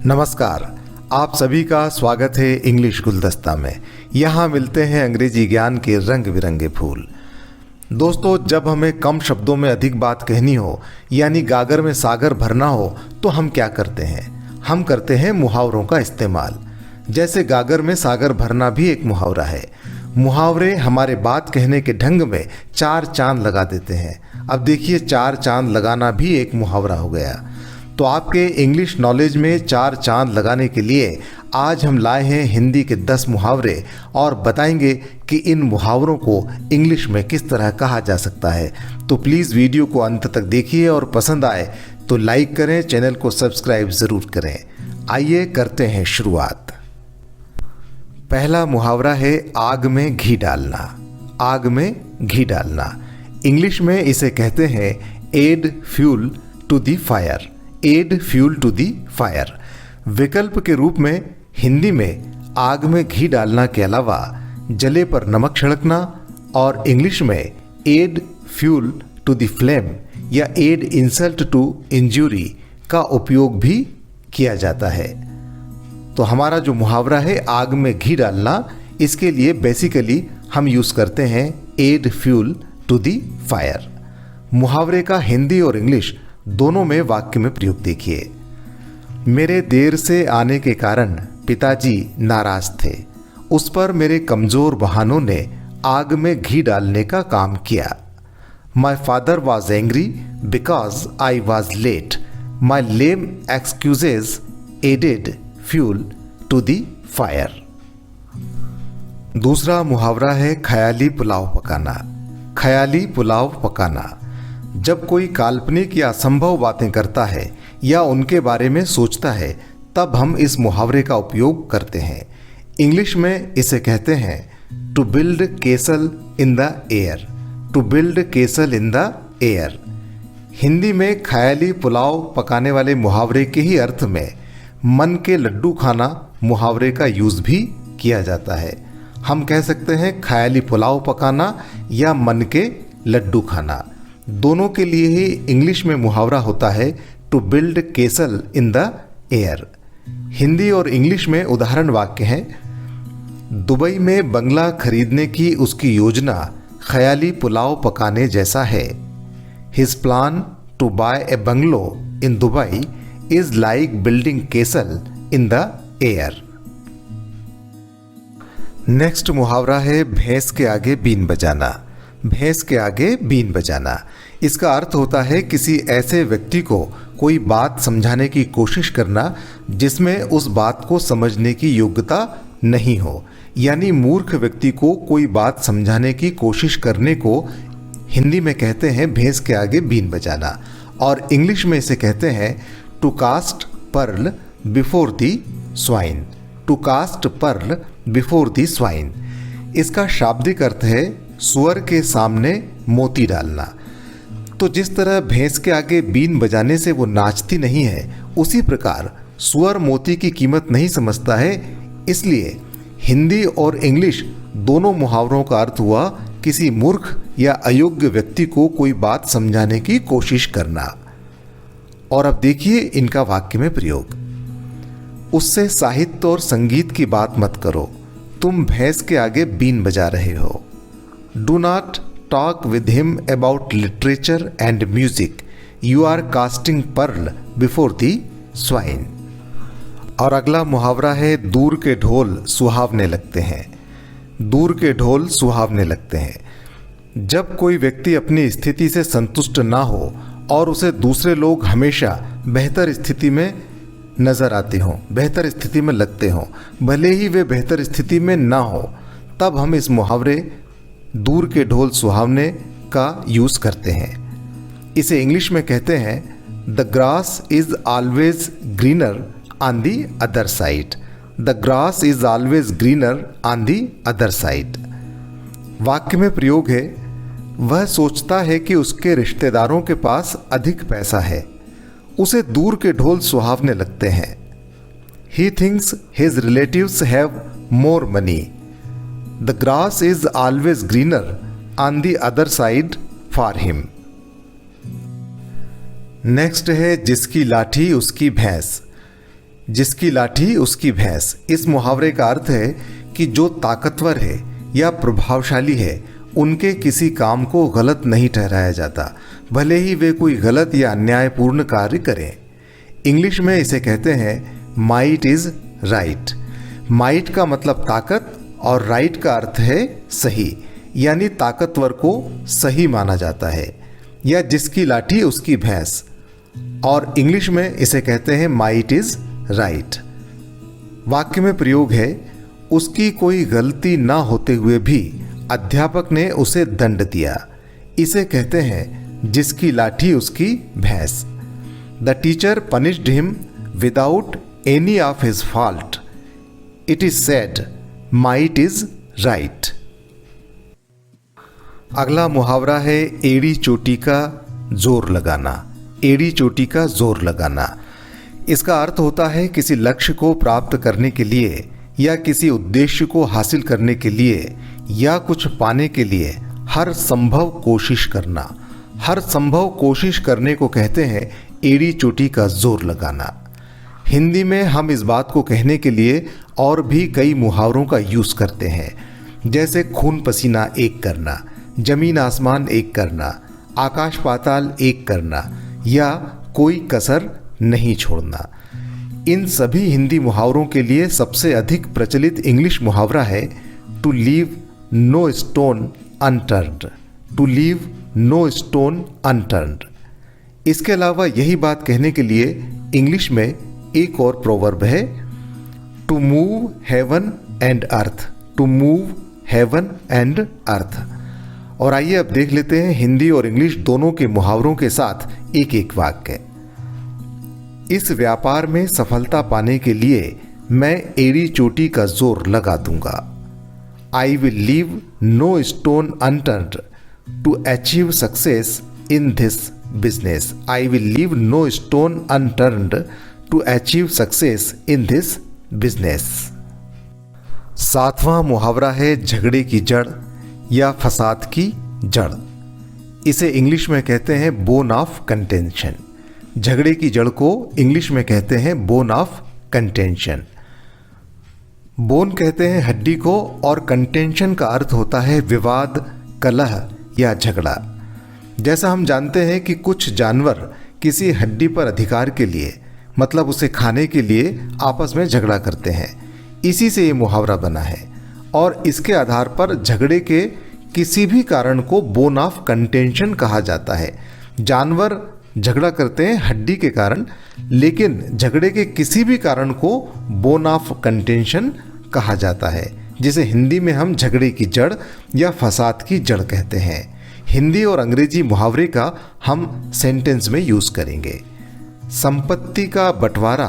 नमस्कार, आप सभी का स्वागत है इंग्लिश गुलदस्ता में। यहाँ मिलते हैं अंग्रेजी ज्ञान के रंग बिरंगे फूल। दोस्तों, जब हमें कम शब्दों में अधिक बात कहनी हो, यानी गागर में सागर भरना हो, तो हम क्या करते हैं? हम करते हैं मुहावरों का इस्तेमाल। जैसे गागर में सागर भरना भी एक मुहावरा है। मुहावरे हमारे बात कहने के ढंग में चार चांद लगा देते हैं। अब देखिए, चार चांद लगाना भी एक मुहावरा हो गया। तो आपके इंग्लिश नॉलेज में चार चांद लगाने के लिए आज हम लाए हैं हिंदी के 10 मुहावरे और बताएंगे कि इन मुहावरों को इंग्लिश में किस तरह कहा जा सकता है। तो प्लीज़ वीडियो को अंत तक देखिए और पसंद आए तो लाइक करें, चैनल को सब्सक्राइब ज़रूर करें। आइए करते हैं शुरुआत। पहला मुहावरा है आग में घी डालना। आग में घी डालना, इंग्लिश में इसे कहते हैं add fuel to the fire. Add fuel to the fire. विकल्प के रूप में हिंदी में आग में घी डालना के अलावा जले पर नमक छिड़कना और इंग्लिश में add fuel to the flame या एड इंसल्ट टू इंजरी का उपयोग भी किया जाता है। तो हमारा जो मुहावरा है आग में घी डालना, इसके लिए बेसिकली हम यूज़ करते हैं add fuel to the fire. मुहावरे का हिंदी और इंग्लिश दोनों में वाक्य में प्रयोग देखिए। मेरे देर से आने के कारण पिताजी नाराज थे। उस पर मेरे कमज़ोर बहानों ने आग में घी डालने का काम किया। My father was angry because I was late. My lame excuses added fuel to the fire. दूसरा मुहावरा है ख्याली पुलाव पकाना। ख्याली पुलाव पकाना, जब कोई काल्पनिक या असंभव बातें करता है या उनके बारे में सोचता है, तब हम इस मुहावरे का उपयोग करते हैं। इंग्लिश में इसे कहते हैं to build castle in the air. To build castle in the air. Hindi में ख्याली पुलाव पकाने वाले मुहावरे के ही अर्थ में मन के लड्डू खाना मुहावरे का यूज़ भी किया जाता है। हम कह सकते हैं ख्याली पुलाव पकाना या मन के लड्डू खाना। दोनों के लिए ही इंग्लिश में मुहावरा होता है to build castle in the air. Hindi और इंग्लिश में उदाहरण वाक्य हैं। दुबई में बंगला खरीदने की उसकी योजना ख्याली पुलाव पकाने जैसा है। His plan to buy a bungalow in Dubai is like building castle in the air. Next मुहावरा है भैंस के आगे बीन बजाना। भैंस के आगे बीन बजाना, इसका अर्थ होता है किसी ऐसे व्यक्ति को कोई बात समझाने की कोशिश करना जिसमें उस बात को समझने की योग्यता नहीं हो। यानी मूर्ख व्यक्ति को कोई बात समझाने की कोशिश करने को हिंदी में कहते हैं भैंस के आगे बीन बजाना और इंग्लिश में इसे कहते हैं to cast pearl before the swine. To cast pearl before the swine, इसका शाब्दिक अर्थ है सुअर के सामने मोती डालना। तो जिस तरह भैंस के आगे बीन बजाने से वो नाचती नहीं है, उसी प्रकार सुअर मोती की कीमत नहीं समझता है। इसलिए हिंदी और इंग्लिश दोनों मुहावरों का अर्थ हुआ किसी मूर्ख या अयोग्य व्यक्ति को कोई बात समझाने की कोशिश करना। और अब देखिए इनका वाक्य में प्रयोग। उससे साहित्य और संगीत की बात मत करो, तुम भैंस के आगे बीन बजा रहे हो। Do not talk with him about literature and music. You are casting pearl before the swine. और अगला मुहावरा है दूर के ढोल सुहावने लगते हैं। दूर के ढोल सुहावने लगते हैं, जब कोई व्यक्ति अपनी स्थिति से संतुष्ट ना हो और उसे दूसरे लोग हमेशा बेहतर स्थिति में नजर आते हों, बेहतर स्थिति में लगते हों, भले ही वे बेहतर स्थिति में ना हो, तब हम इस मुहावरे दूर के ढोल सुहावने का यूज़ करते हैं। इसे इंग्लिश में कहते हैं the grass is always greener on the other side. The grass is always greener on the other side. वाक्य में प्रयोग है वह सोचता है कि उसके रिश्तेदारों के पास अधिक पैसा है, उसे दूर के ढोल सुहावने लगते हैं। He thinks his relatives have more money. The grass is always greener on the other side for him. Next है जिसकी लाठी उसकी भैंस। जिसकी लाठी उसकी भैंस। इस मुहावरे का अर्थ है कि जो ताकतवर है या प्रभावशाली है उनके किसी काम को गलत नहीं ठहराया जाता, भले ही वे कोई गलत या अन्यायपूर्ण कार्य करें। इंग्लिश में इसे कहते हैं माइट इज राइट। माइट का मतलब ताकत और राइट का अर्थ है सही, यानी ताकतवर को सही माना जाता है, या जिसकी लाठी उसकी भैंस। और इंग्लिश में इसे कहते हैं माइट इज राइट। वाक्य में प्रयोग है, उसकी कोई गलती ना होते हुए भी अध्यापक ने उसे दंड दिया। इसे कहते हैं जिसकी लाठी उसकी भैंस। The teacher punished him without any of his fault. It is said might is right. अगला मुहावरा है एड़ी चोटी का जोर लगाना। एड़ी चोटी का जोर लगाना, इसका अर्थ होता है किसी लक्ष्य को प्राप्त करने के लिए या किसी उद्देश्य को हासिल करने के लिए या कुछ पाने के लिए हर संभव कोशिश करना। हर संभव कोशिश करने को कहते हैं एड़ी चोटी का जोर लगाना। हिंदी में हम इस बात को कहने के लिए और भी कई मुहावरों का यूज करते हैं, जैसे खून पसीना एक करना, जमीन आसमान एक करना, आकाश पाताल एक करना, या कोई कसर नहीं छोड़ना। इन सभी हिंदी मुहावरों के लिए सबसे अधिक प्रचलित इंग्लिश मुहावरा है to leave no stone unturned. To leave no stone unturned. इसके अलावा यही बात कहने के लिए इंग्लिश में एक और प्रोवर्ब है, to move heaven and earth. To move heaven and earth. और आइए अब देख लेते हैं हिंदी और इंग्लिश दोनों के मुहावरों के साथ एक एक वाक्य। इस व्यापार में सफलता पाने के लिए मैं एड़ी चोटी का जोर लगा दूंगा। I will leave no stone unturned to achieve success in this business. I will leave no stone unturned to achieve success in this business. 7वां मुहावरा है झगड़े की जड़ या फसाद की जड़। इसे इंग्लिश में कहते हैं बोन ऑफ कंटेंशन। झगड़े की जड़ को इंग्लिश में कहते हैं बोन ऑफ कंटेंशन। बोन कहते हैं हड्डी को और कंटेंशन का अर्थ होता है विवाद, कलह या झगड़ा। जैसा हम जानते हैं कि कुछ जानवर किसी हड्डी पर अधिकार के लिए, मतलब उसे खाने के लिए आपस में झगड़ा करते हैं। इसी से ये मुहावरा बना है और इसके आधार पर झगड़े के किसी भी कारण को बोन ऑफ कंटेंशन कहा जाता है। जानवर झगड़ा करते हैं हड्डी के कारण, लेकिन झगड़े के किसी भी कारण को बोन ऑफ कंटेंशन कहा जाता है, जिसे हिंदी में हम झगड़े की जड़ या फसाद की जड़ कहते हैं। हिंदी और अंग्रेजी मुहावरे का हम सेंटेंस में यूज करेंगे। संपत्ति का बंटवारा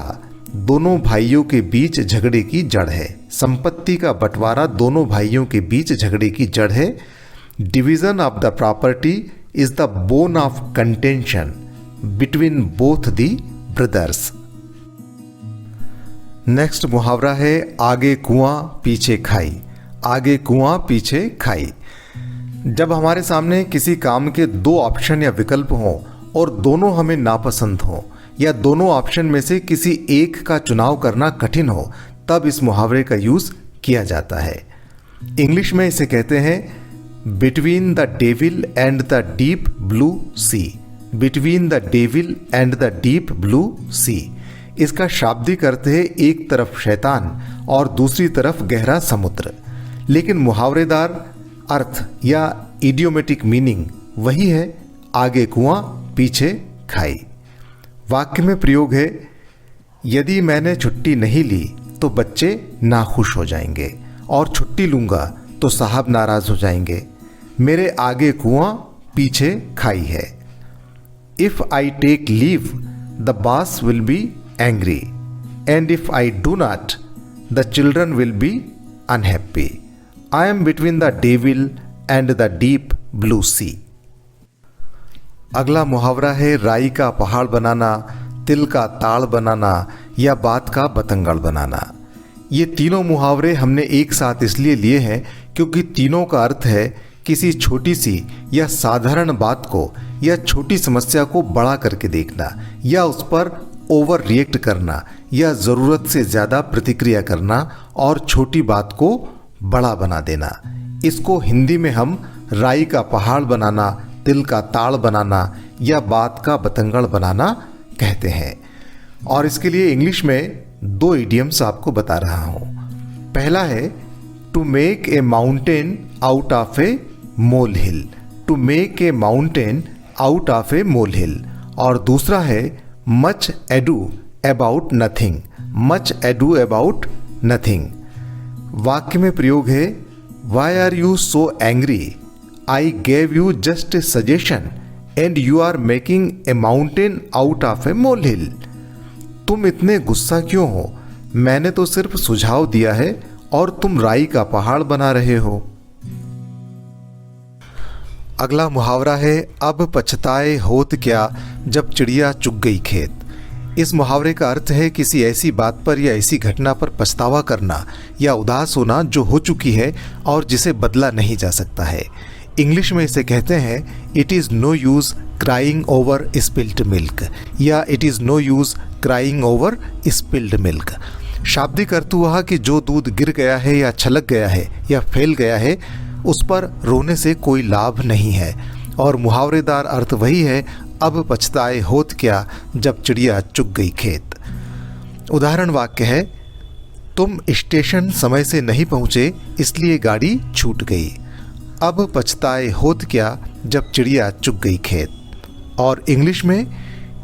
दोनों भाइयों के बीच झगड़े की जड़ है। संपत्ति का बंटवारा दोनों भाइयों के बीच झगड़े की जड़ है। Division of the property is the bone of contention between both the brothers. Next मुहावरा है आगे कुआं पीछे खाई। आगे कुआं पीछे खाई। जब हमारे सामने किसी काम के 2 ऑप्शन या विकल्प हों और दोनों हमें नापसंद हों, या दोनों ऑप्शन में से किसी एक का चुनाव करना कठिन हो, तब इस मुहावरे का यूज किया जाता है। इंग्लिश में इसे कहते हैं between the devil and the deep blue sea. Between the devil and the deep blue sea. इसका शाब्दिक अर्थ है एक तरफ शैतान और दूसरी तरफ गहरा समुद्र, लेकिन मुहावरेदार अर्थ या इडियोमेटिक मीनिंग वही है आगे कुआं पीछे खाई। वाक्य में प्रयोग है यदि मैंने छुट्टी नहीं ली तो बच्चे नाखुश हो जाएंगे, और छुट्टी लूंगा तो साहब नाराज हो जाएंगे। मेरे आगे कुआं पीछे खाई है। If I take leave the boss will be angry, and if I do not the children will be unhappy. I am between the devil and the deep blue sea. अगला मुहावरा है राई का पहाड़ बनाना, तिल का ताड़ बनाना या बात का बतंगड़ बनाना। ये तीनों मुहावरे हमने एक साथ इसलिए लिए हैं क्योंकि तीनों का अर्थ है किसी छोटी सी या साधारण बात को या छोटी समस्या को बड़ा करके देखना, या उस पर ओवर रिएक्ट करना या ज़रूरत से ज़्यादा प्रतिक्रिया करना और छोटी बात को बड़ा बना देना। इसको हिंदी में हम राई का पहाड़ बनाना, तिल का ताड़ बनाना या बात का बतंगड़ बनाना कहते हैं। और इसके लिए इंग्लिश में 2 इडियम्स आपको बता रहा हूँ। पहला है to make a mountain out of a molehill, to make a mountain out of a molehill. और दूसरा है much ado about nothing, much ado about nothing. वाक्य में प्रयोग है why are you so angry, I gave you just a suggestion and you are making a mountain out of a molehill. तुम इतने गुस्सा क्यों हो, मैंने तो सिर्फ सुझाव दिया है और तुम राई का पहाड़ बना रहे हो। अगला मुहावरा है अब पछताए होत क्या जब चिड़िया चुग गई खेत। इस मुहावरे का अर्थ है किसी ऐसी बात पर या ऐसी घटना पर पछतावा करना या उदास होना जो हो चुकी है और जिसे बदला नहीं जा सकता है। इंग्लिश में इसे कहते हैं it is no use crying over spilled milk या it is no use crying over spilled milk. शाब्दिक अर्थ हुआ कि जो दूध गिर गया है या छलक गया है या फैल गया है उस पर रोने से कोई लाभ नहीं है। और मुहावरेदार अर्थ वही है अब पछताए होत क्या जब चिड़िया चुग गई खेत। उदाहरण वाक्य है तुम स्टेशन समय से नहीं पहुँचे इसलिए गाड़ी छूट गई। अब पछताए होत क्या जब चिड़िया चुग गई खेत। और इंग्लिश में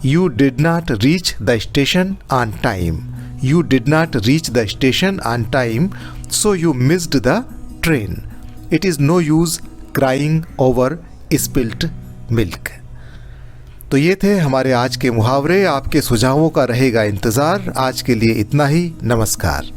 you did not reach the station on time, you did not reach the station on time so you missed the train, it is no use crying over spilled milk. तो ये थे हमारे आज के मुहावरे। आपके सुझावों का रहेगा इंतज़ार। आज के लिए इतना ही। नमस्कार।